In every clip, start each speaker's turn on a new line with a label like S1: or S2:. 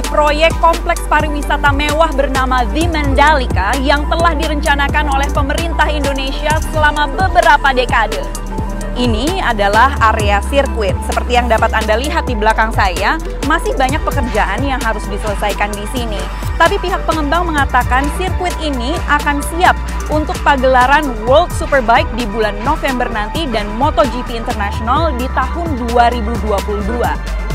S1: proyek kompleks pariwisata mewah bernama The Mandalika yang telah direncanakan oleh pemerintah Indonesia selama beberapa dekade. Ini adalah area sirkuit. Seperti yang dapat Anda lihat di belakang saya, masih banyak pekerjaan yang harus diselesaikan di sini. Tapi pihak pengembang mengatakan sirkuit ini akan siap untuk pagelaran World Superbike di bulan November nanti dan MotoGP International di tahun 2022.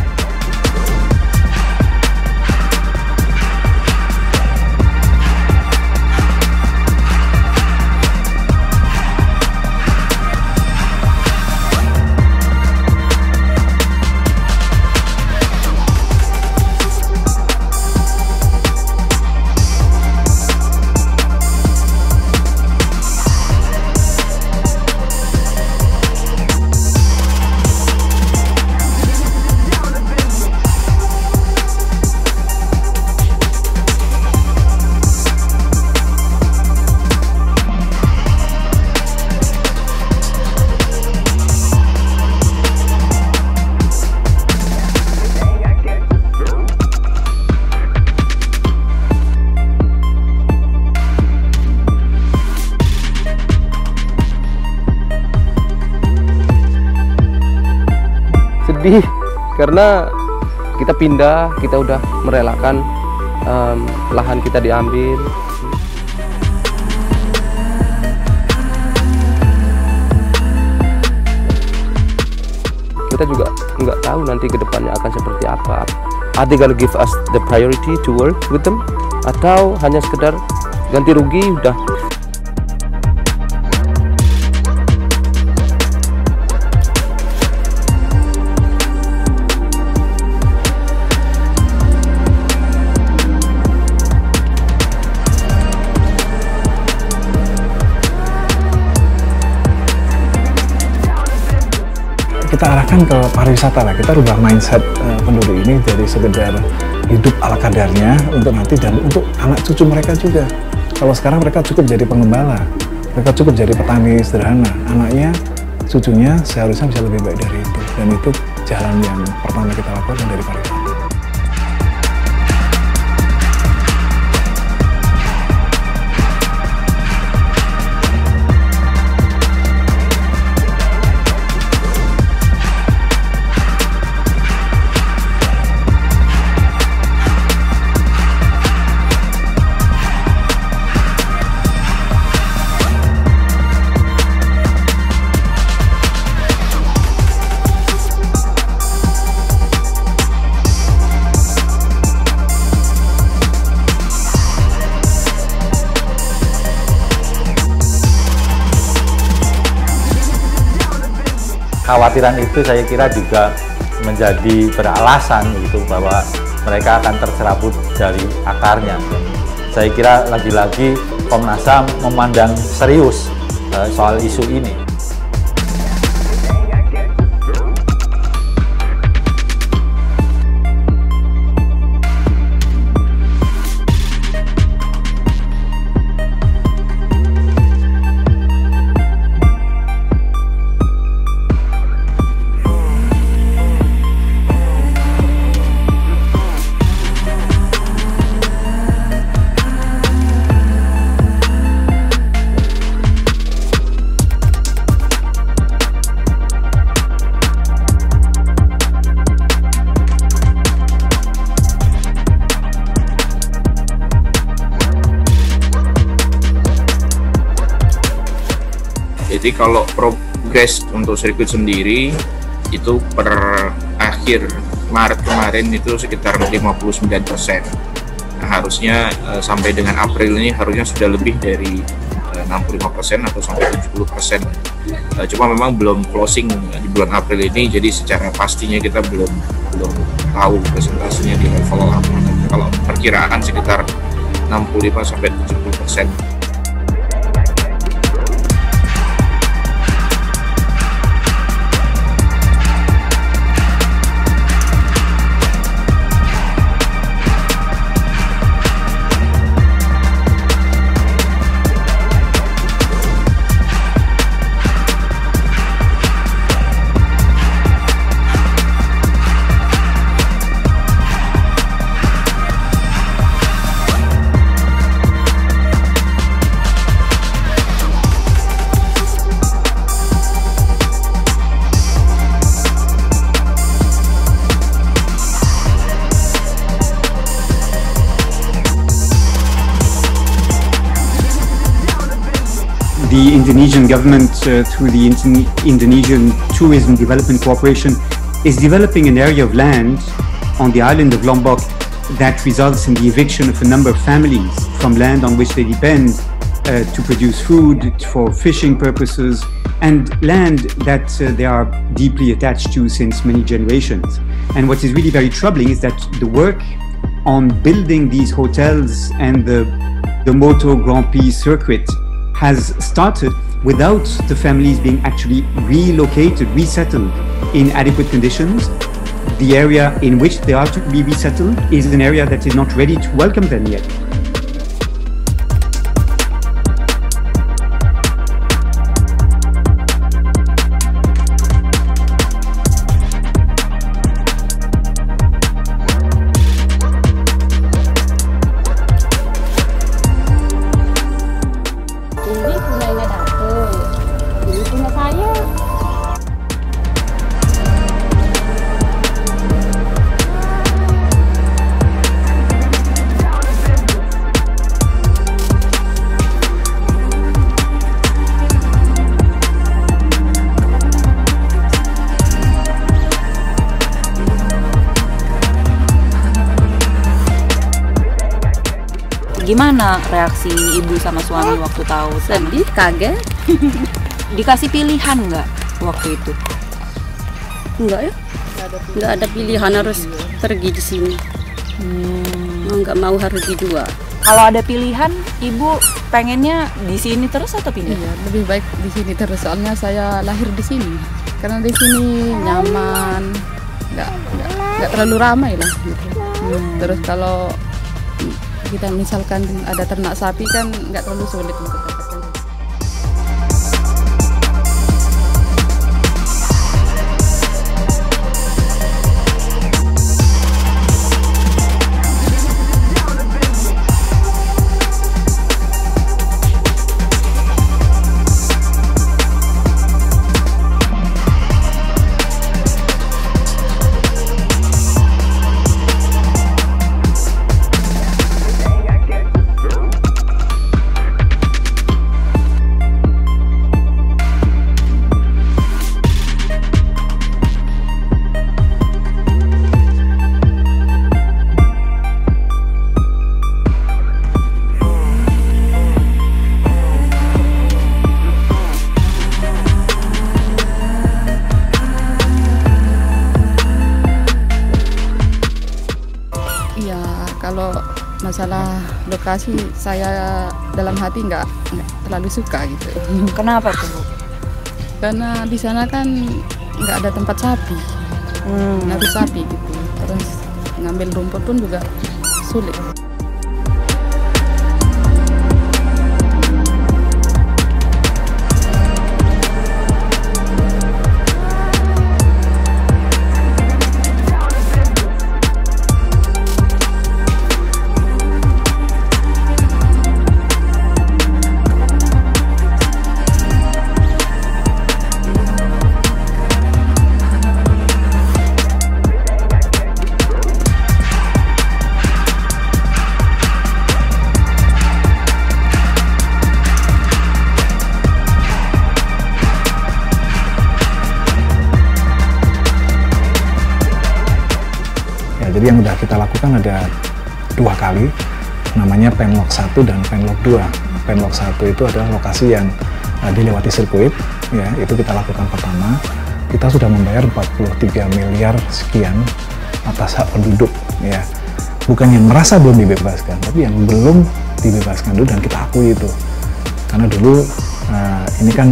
S2: Sedih karena kita pindah, kita udah merelakan lahan kita diambil. Kita juga nggak tahu nanti kedepannya akan seperti apa. Are they gonna give us the priority to work with them? Atau hanya sekedar ganti rugi udah?
S3: Kita arahkan ke pariwisata lah, kita rubah mindset penduduk ini dari sekedar hidup ala kadarnya untuk nanti dan untuk anak cucu mereka juga. Kalau sekarang mereka cukup jadi pengembala, mereka cukup jadi petani sederhana, anaknya, cucunya seharusnya bisa lebih baik dari itu. Dan itu jalan yang pertama kita lakukan dari pariwisata.
S4: Kekhawatiran itu saya kira juga menjadi beralasan gitu bahwa mereka akan tercerabut dari akarnya. Saya kira lagi-lagi Komnas HAM memandang serius soal isu ini.
S5: Jadi kalau progres untuk sirkuit sendiri itu per akhir Maret kemarin itu sekitar 59%. Nah, harusnya sampai dengan April ini harusnya sudah lebih dari 65% atau sampai 70%. Cuma memang belum closing di bulan April ini, jadi secara pastinya kita belum tahu presentasinya di level apa. Kalau perkiraan sekitar 65 sampai 70%.
S6: the Indonesian government, through the Indonesian Tourism Development Corporation, is developing an area of land on the island of Lombok that results in the eviction of a number of families from land on which they depend to produce food for fishing purposes, and land that they are deeply attached to since many generations. And what is really very troubling is that the work on building these hotels and the Moto Grand Prix circuit has started without the families being actually relocated, resettled in adequate conditions. The area in which they are to be resettled is an area that is not ready to welcome them yet.
S7: Ini punyanya Dapur, ini punya saya.
S1: Gimana reaksi ibu sama suami waktu tahu?
S7: Sedih, kaget.
S1: Dikasih pilihan nggak waktu itu?
S7: Enggak ya? Enggak ada pilihan, harus pergi di sini. Enggak mau harus dijual.
S1: Kalau ada pilihan, ibu pengennya di sini terus atau pindah?
S8: Iya, lebih baik di sini terus. Soalnya saya lahir di sini. Karena di sini nyaman, nggak terlalu ramai lah gitu. Terus kalau kita misalkan ada ternak sapi kan nggak terlalu sulit untuk dapatkan. Iya, kalau masalah lokasi saya dalam hati nggak terlalu suka gitu.
S1: Kenapa tuh, Bu?
S8: Karena di sana kan nggak ada tempat sapi, harus sapi gitu. Terus ngambil rumput pun juga sulit.
S3: Jadi yang sudah kita lakukan ada 2 kali, namanya Penlock 1 dan Penlock 2. Penlock 1 itu adalah lokasi yang dilewati sirkuit, ya, itu kita lakukan pertama. Kita sudah membayar 43 miliar sekian atas hak penduduk, ya. Bukan yang merasa belum dibebaskan, tapi yang belum dibebaskan dulu dan kita akui itu. Karena dulu ini kan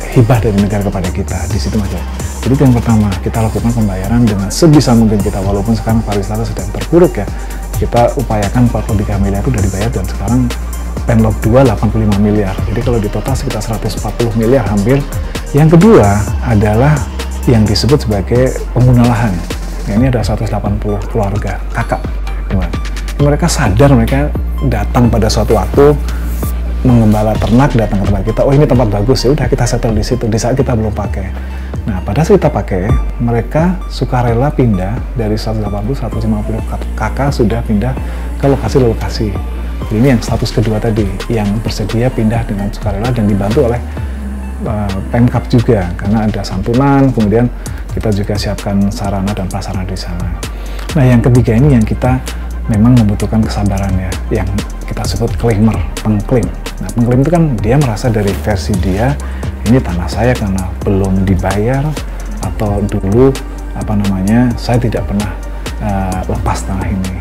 S3: hibah dari negara kepada kita, di situ aja. Jadi itu yang pertama, kita lakukan pembayaran dengan sebisa mungkin kita, walaupun sekarang pariwisata sedang terpuruk ya, kita upayakan 43 miliar itu sudah dibayar, dan sekarang Penlock 2 85 miliar. Jadi kalau di total sekitar 140 miliar hampir. Yang kedua adalah yang disebut sebagai pengguna lahan. Nah, ini ada 180 keluarga, kakak. Mereka sadar, mereka datang pada suatu waktu, mengembala ternak, datang ke tempat kita, oh ini tempat bagus, ya udah kita settle di situ, di saat kita belum pakai. Nah, pada saat kita pakai, mereka sukarela pindah dari 180-150 kakak sudah pindah ke lokasi-lokasi. Ini yang status kedua tadi, yang bersedia pindah dengan sukarela dan dibantu oleh Pemkab juga, karena ada santunan, kemudian kita juga siapkan sarana dan prasarana di sana. Nah, yang ketiga ini yang kita memang membutuhkan kesabaran ya, yang kita sebut claimer, pengklaim. Nah, pengklaim itu kan dia merasa dari versi dia, ini tanah saya karena belum dibayar, atau dulu saya tidak pernah lepas tanah ini.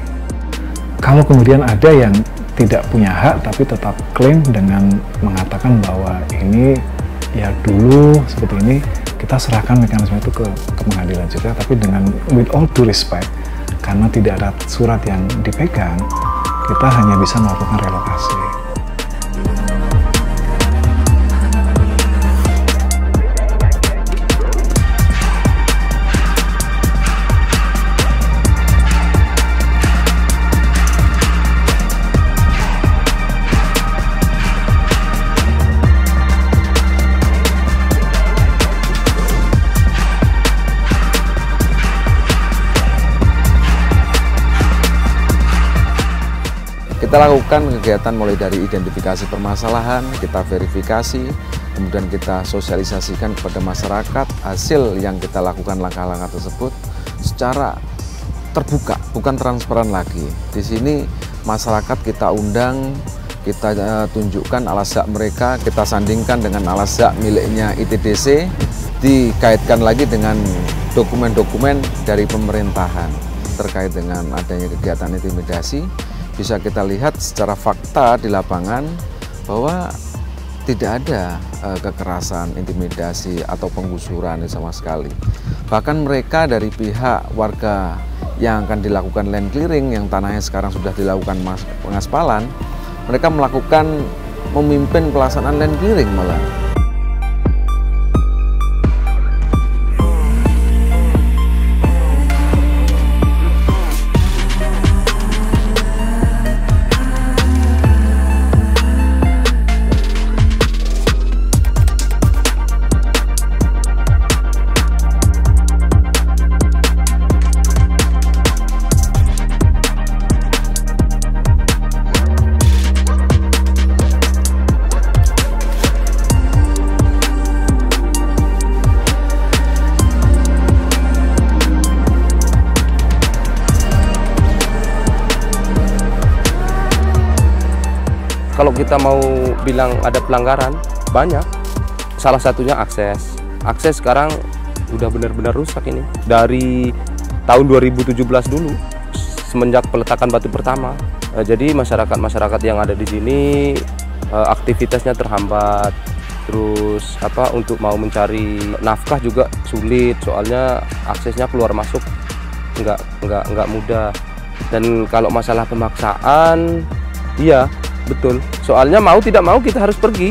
S3: Kalau kemudian ada yang tidak punya hak tapi tetap klaim dengan mengatakan bahwa ini ya dulu seperti ini, kita serahkan mekanisme itu ke pengadilan juga, tapi dengan with all due respect, karena tidak ada surat yang dipegang, kita hanya bisa melakukan relokasi.
S9: Kita lakukan kegiatan mulai dari identifikasi permasalahan, kita verifikasi, kemudian kita sosialisasikan kepada masyarakat hasil yang kita lakukan langkah-langkah tersebut secara terbuka, bukan transparan lagi. Di sini masyarakat kita undang, kita tunjukkan alas hak mereka, kita sandingkan dengan alas hak miliknya ITDC, dikaitkan lagi dengan dokumen-dokumen dari pemerintahan terkait dengan adanya kegiatan intimidasi. Bisa kita lihat secara fakta di lapangan bahwa tidak ada kekerasan, intimidasi, atau penggusuran sama sekali. Bahkan mereka dari pihak warga yang akan dilakukan land clearing, yang tanahnya sekarang sudah dilakukan pengaspalan, mereka memimpin pelaksanaan land clearing malah.
S2: Kalau kita mau bilang ada pelanggaran, banyak. Salah satunya akses. Akses sekarang udah benar-benar rusak ini. Dari tahun 2017 dulu, semenjak peletakan batu pertama. Jadi masyarakat yang ada di sini aktivitasnya terhambat. Terus untuk mau mencari nafkah juga sulit, soalnya aksesnya keluar masuk nggak mudah. Dan kalau masalah pemaksaan, iya. Betul, soalnya mau tidak mau kita harus pergi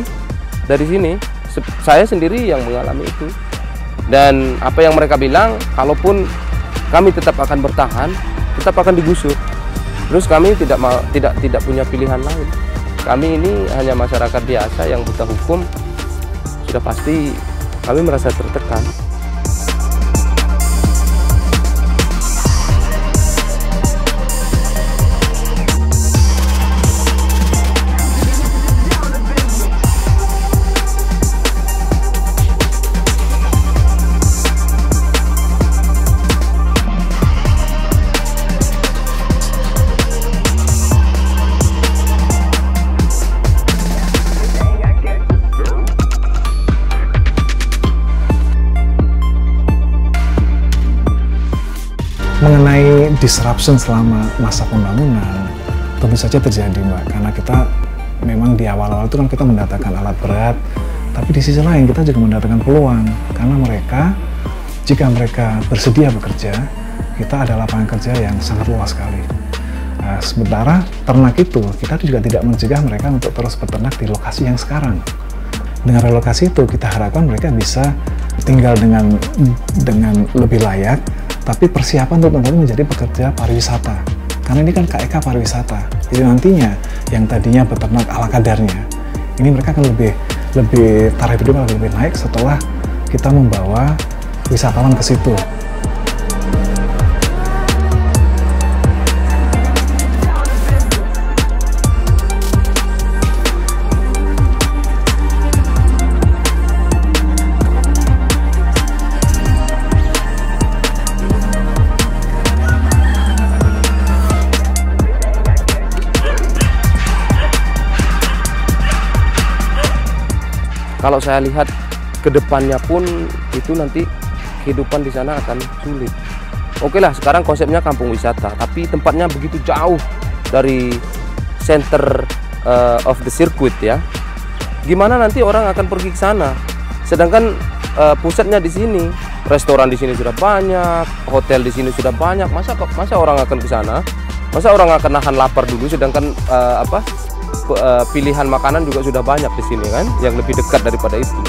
S2: dari sini. Saya sendiri yang mengalami itu. Dan apa yang mereka bilang, kalaupun kami tetap akan bertahan, tetap akan digusur. Terus kami tidak punya pilihan lain. Kami ini hanya masyarakat biasa yang buta hukum. Sudah pasti kami merasa tertekan.
S3: Mengenai disruption selama masa pembangunan, tentu saja terjadi, Mbak, karena kita memang di awal-awal itu kan kita mendatangkan alat berat, tapi di sisi lain kita juga mendatangkan peluang, karena jika mereka bersedia bekerja, kita ada lapangan kerja yang sangat luas sekali. Sementara ternak itu, kita juga tidak mencegah mereka untuk terus beternak di lokasi yang sekarang. Dengan relokasi itu, kita harapkan mereka bisa tinggal dengan lebih layak, tapi persiapan untuk nanti menjadi pekerja pariwisata. Karena ini kan KEK pariwisata. Jadi nantinya yang tadinya beternak ala kadarnya, ini mereka akan lebih taraf hidupnya lebih naik setelah kita membawa wisatawan ke situ.
S2: kalau saya lihat ke depannya pun itu nanti kehidupan di sana akan sulit. Oke lah, sekarang konsepnya kampung wisata, tapi tempatnya begitu jauh dari center of the circuit ya. Gimana nanti orang akan pergi ke sana? Sedangkan pusatnya di sini, restoran di sini sudah banyak, hotel di sini sudah banyak. Masa orang akan ke sana? Masa orang akan nahan lapar dulu? Sedangkan pilihan makanan juga sudah banyak di sini kan, yang lebih dekat daripada itu.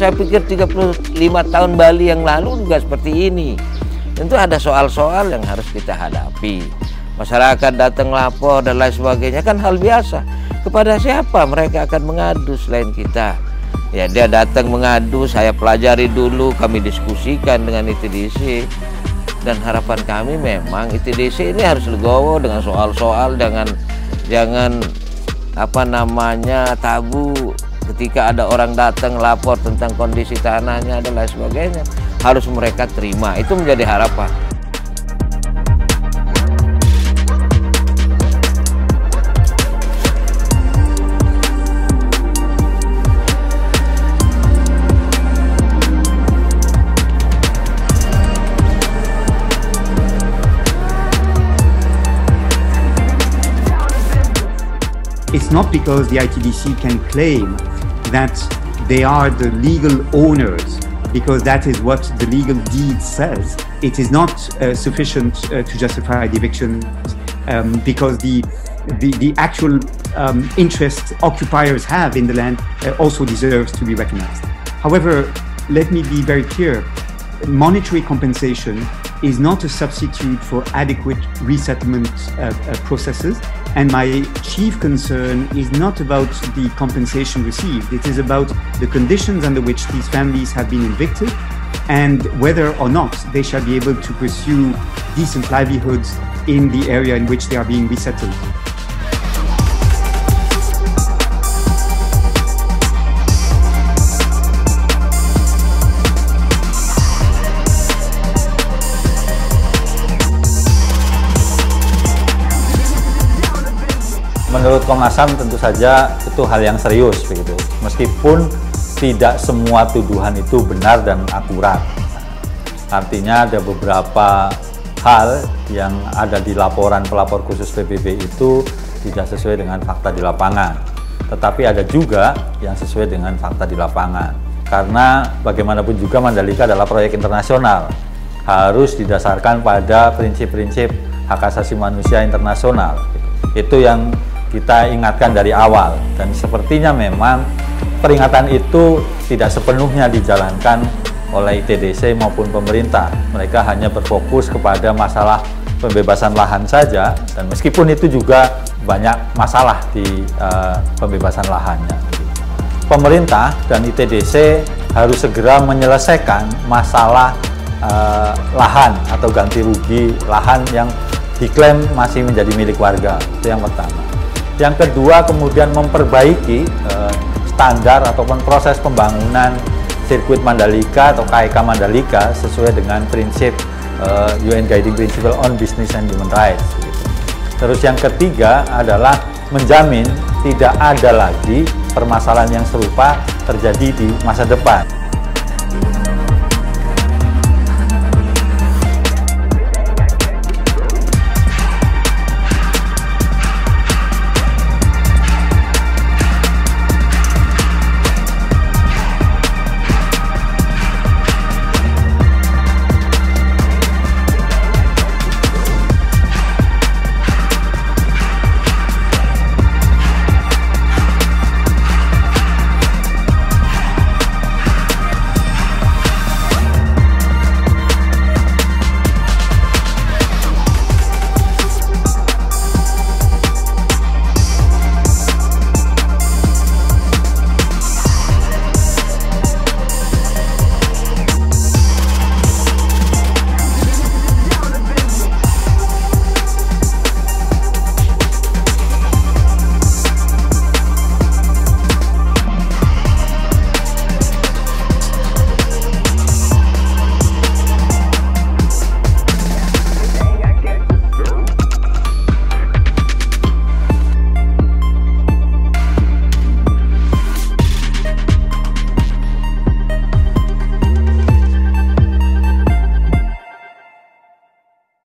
S10: Saya pikir 35 tahun Bali yang lalu juga seperti ini. Tentu ada soal-soal yang harus kita hadapi. Masyarakat datang lapor dan lain sebagainya kan hal biasa. Kepada siapa mereka akan mengadu selain kita? Ya, dia datang mengadu, saya pelajari dulu, kami diskusikan dengan ITDC. Dan harapan kami memang ITDC ini harus legowo dengan soal-soal, jangan tabu. Ketika ada orang datang lapor tentang kondisi tanahnya dan lain sebagainya, harus mereka terima. Itu menjadi harapan.
S6: It's not because the ITDC can claim that they are the legal owners, because that is what the legal deed says. It is not sufficient to justify the eviction, because the actual interest occupiers have in the land also deserves to be recognized. However, let me be very clear. Monetary compensation is not a substitute for adequate resettlement processes, and my chief concern is not about the compensation received. It is about the conditions under which these families have been evicted and whether or not they shall be able to pursue decent livelihoods in the area in which they are being resettled.
S4: Menurut Komnas HAM tentu saja itu hal yang serius begitu. Meskipun tidak semua tuduhan itu benar dan akurat. Artinya ada beberapa hal yang ada di laporan pelapor khusus PBB itu tidak sesuai dengan fakta di lapangan. Tetapi ada juga yang sesuai dengan fakta di lapangan. Karena bagaimanapun juga Mandalika adalah proyek internasional. Harus didasarkan pada prinsip-prinsip hak asasi manusia internasional. Itu yang kita ingatkan dari awal, dan sepertinya memang peringatan itu tidak sepenuhnya dijalankan oleh ITDC maupun pemerintah. Mereka hanya berfokus kepada masalah pembebasan lahan saja, dan meskipun itu juga banyak masalah di pembebasan lahannya. Pemerintah dan ITDC harus segera menyelesaikan masalah lahan atau ganti rugi lahan yang diklaim masih menjadi milik warga. Itu yang pertama. Yang kedua, kemudian memperbaiki standar ataupun proses pembangunan sirkuit Mandalika atau KEK Mandalika sesuai dengan prinsip UN Guiding Principle on Business and Human Rights. Terus yang ketiga adalah menjamin tidak ada lagi permasalahan yang serupa terjadi di masa depan.